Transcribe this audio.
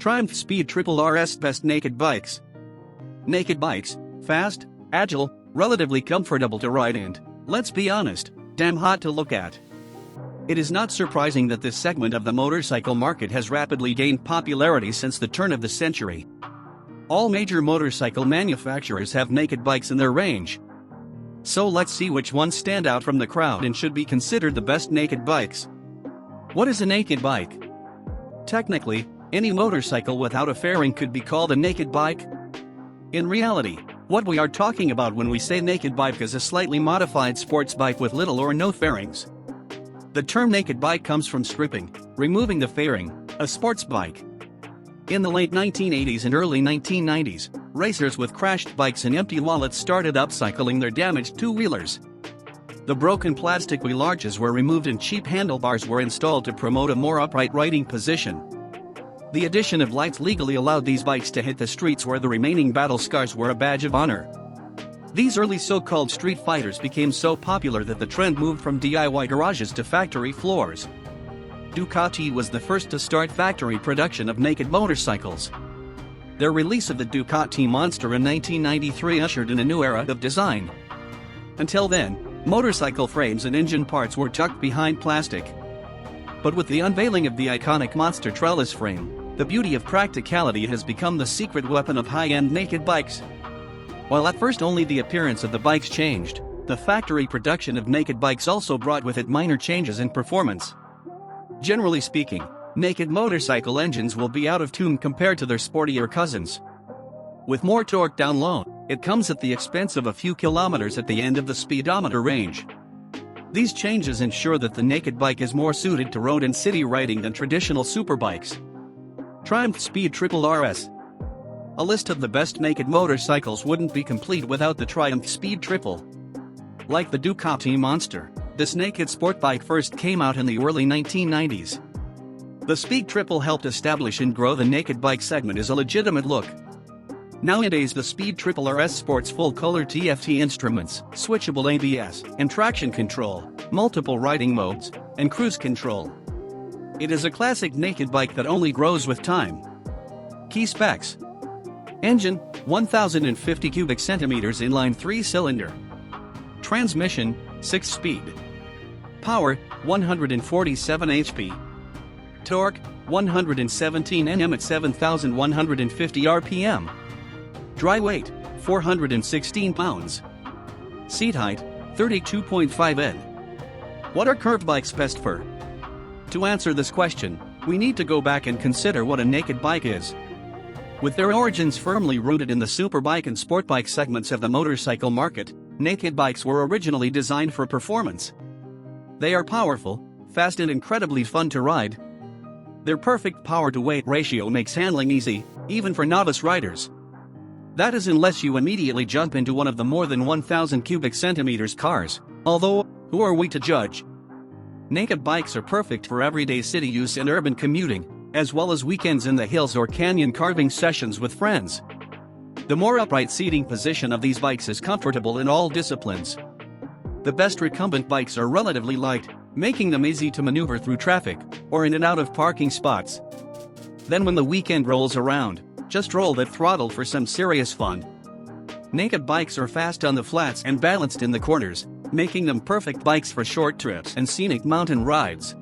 Triumph Speed Triple RS Best Naked Bikes. Naked bikes, fast, agile, relatively comfortable to ride and, let's be honest, damn hot to look at. It is not surprising that this segment of the motorcycle market has rapidly gained popularity since the turn of the century. All major motorcycle manufacturers have naked bikes in their range. So let's see which ones stand out from the crowd and should be considered the best naked bikes. What is a naked bike? Technically, any motorcycle without a fairing could be called a naked bike. In reality, what we are talking about when we say naked bike is a slightly modified sports bike with little or no fairings. The term naked bike comes from stripping, removing the fairing, a sports bike. In the late 1980s and early 1990s, racers with crashed bikes and empty wallets started upcycling their damaged two-wheelers. The broken plastic wheel arches were removed and cheap handlebars were installed to promote a more upright riding position. The addition of lights legally allowed these bikes to hit the streets where the remaining battle scars were a badge of honor. These early so-called street fighters became so popular that the trend moved from DIY garages to factory floors. Ducati was the first to start factory production of naked motorcycles. Their release of the Ducati Monster in 1993 ushered in a new era of design. Until then, motorcycle frames and engine parts were tucked behind plastic. But with the unveiling of the iconic Monster trellis frame, the beauty of practicality has become the secret weapon of high-end naked bikes. While at first only the appearance of the bikes changed, the factory production of naked bikes also brought with it minor changes in performance. Generally speaking, naked motorcycle engines will be out of tune compared to their sportier cousins. With more torque down low, it comes at the expense of a few kilometers at the end of the speedometer range. These changes ensure that the naked bike is more suited to road and city riding than traditional superbikes. Triumph Speed Triple RS. A list of the best naked motorcycles wouldn't be complete without the Triumph Speed Triple. Like the Ducati Monster, this naked sport bike first came out in the early 1990s. The Speed Triple helped establish and grow the naked bike segment as a legitimate look. Nowadays the Speed Triple RS sports full-color TFT instruments, switchable ABS, and traction control, multiple riding modes, and cruise control. It is a classic naked bike that only grows with time. Key specs. Engine, 1050 cubic centimeters inline 3-cylinder. Transmission, 6-speed. Power, 147 HP. Torque, 117 Nm at 7,150 RPM. Dry weight, 416 pounds. Seat height, 32.5 in. What are curved bikes best for? To answer this question, we need to go back and consider what a naked bike is. With their origins firmly rooted in the superbike and sport bike segments of the motorcycle market, naked bikes were originally designed for performance. They are powerful, fast and incredibly fun to ride. Their perfect power-to-weight ratio makes handling easy, even for novice riders. That is unless you immediately jump into one of the more than 1,000 cubic centimeters cars, although, who are we to judge? Naked bikes are perfect for everyday city use and urban commuting, as well as weekends in the hills or canyon carving sessions with friends. The more upright seating position of these bikes is comfortable in all disciplines. The best recumbent bikes are relatively light, making them easy to maneuver through traffic, or in and out of parking spots. Then when the weekend rolls around, just roll that throttle for some serious fun. Naked bikes are fast on the flats and balanced in the corners, making them perfect bikes for short trips and scenic mountain rides.